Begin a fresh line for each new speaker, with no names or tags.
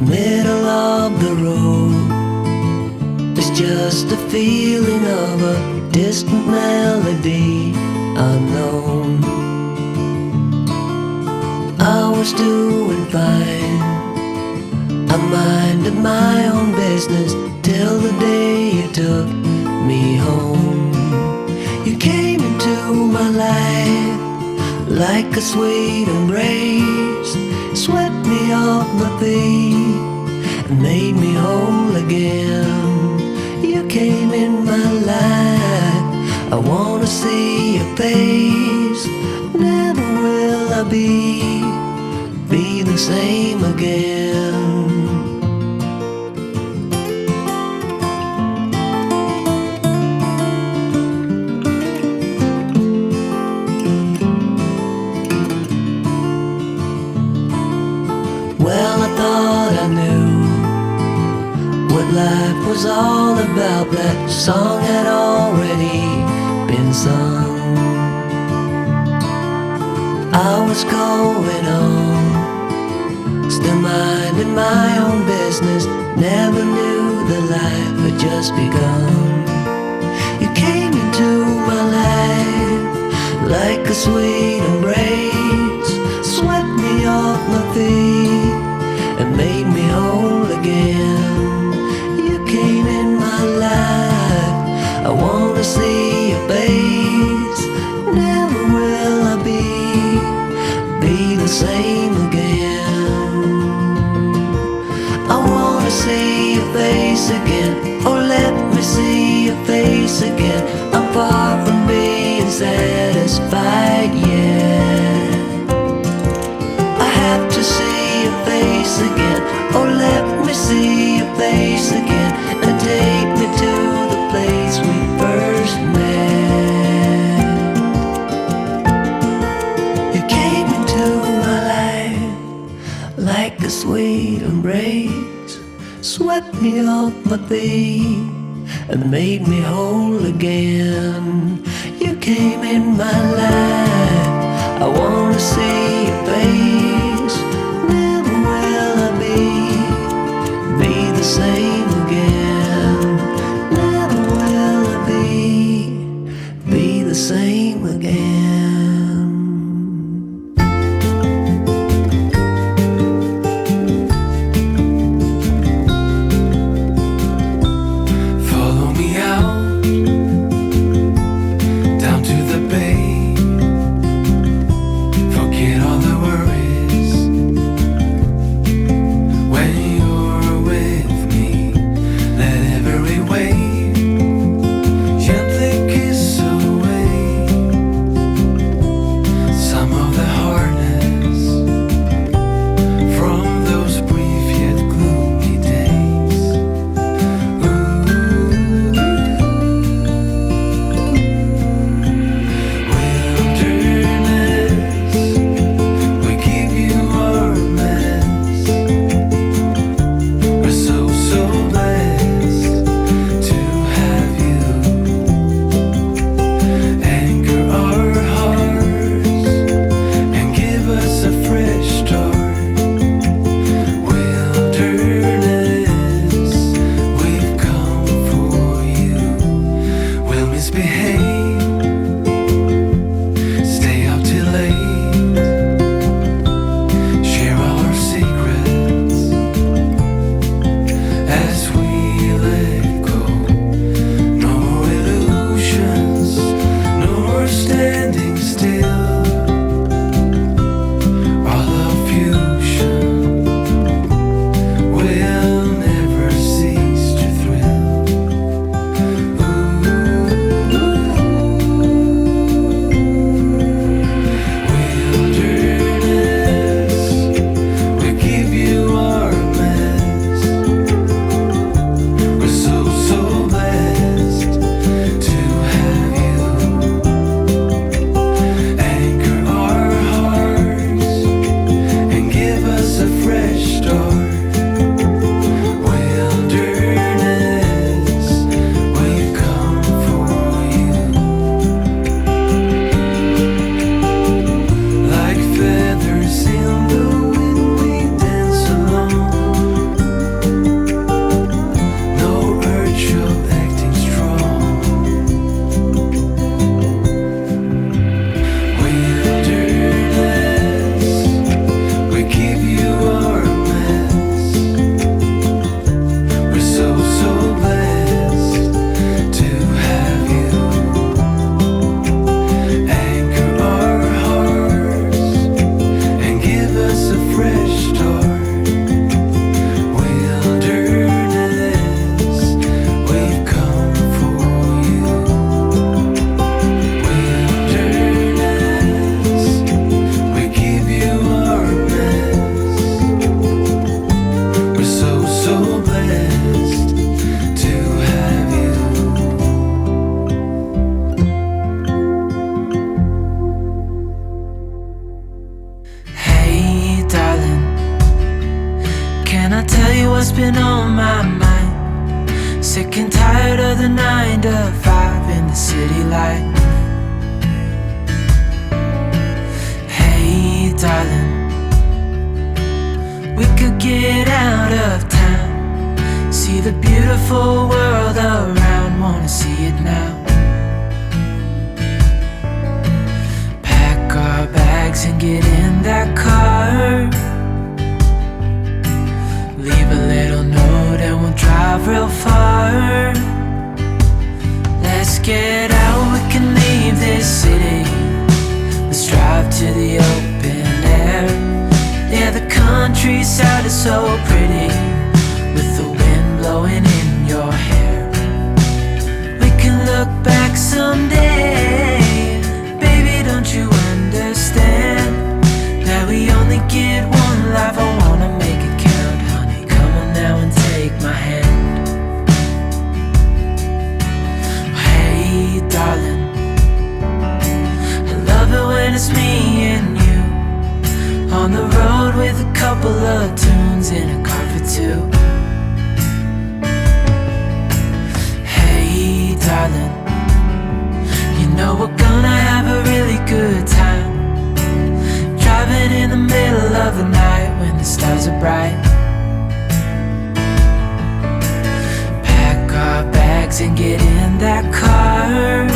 middle of the road. It's just a feeling of a distant melody unknown. I was doing fine, I minded my own business till the day you took me home. You came into my life like a sweet embrace, swept me off my feet and made me whole again. You came in my life, I wanna see your face. Never will I be the same again. Well, I thought I knew what life was all about. That song had already been sung. I was going on, still minding my own business. Never knew that life had just begun. You came into my life like a sweet embrace, swept me off my feet and made me whole again. You came in my life, I wanna see your face. Never will I be the same again. I wanna see your face again, oh let me see your face again. I'm far from being satisfied yet. I have to see your face again, oh let me see your face again, and take me to the place we first met. You came into my life like a sweet embrace, swept me off my feet and made me whole again. You came in my life, I wanna see your face. Never will I be the same again. Never will I be the same again.
Follow me out down to the bay. Forget all the worries
tell you what's been on my mind. Sick and tired of the 9 to 5 in the city life. Hey darling, we could get out of town, see the beautiful world around, wanna see it now. Pack our bags and get in that car, leave a little note and we'll drive real far. Let's get out, we can leave this city. Let's drive to the open air. Yeah, the countryside is so pretty, with the wind blowing in your hair. We can look back someday. Baby, don't you understand that we only get one life? I wanna make it count, honey. Come on now and take my hand. Hey darling, I love it when it's me and you, on the road with a couple of tunes in a car for two. Hey darling, you know we're gonna have a really good time, driving in the middle of the night when the stars are bright. Pack our bags and get in that car,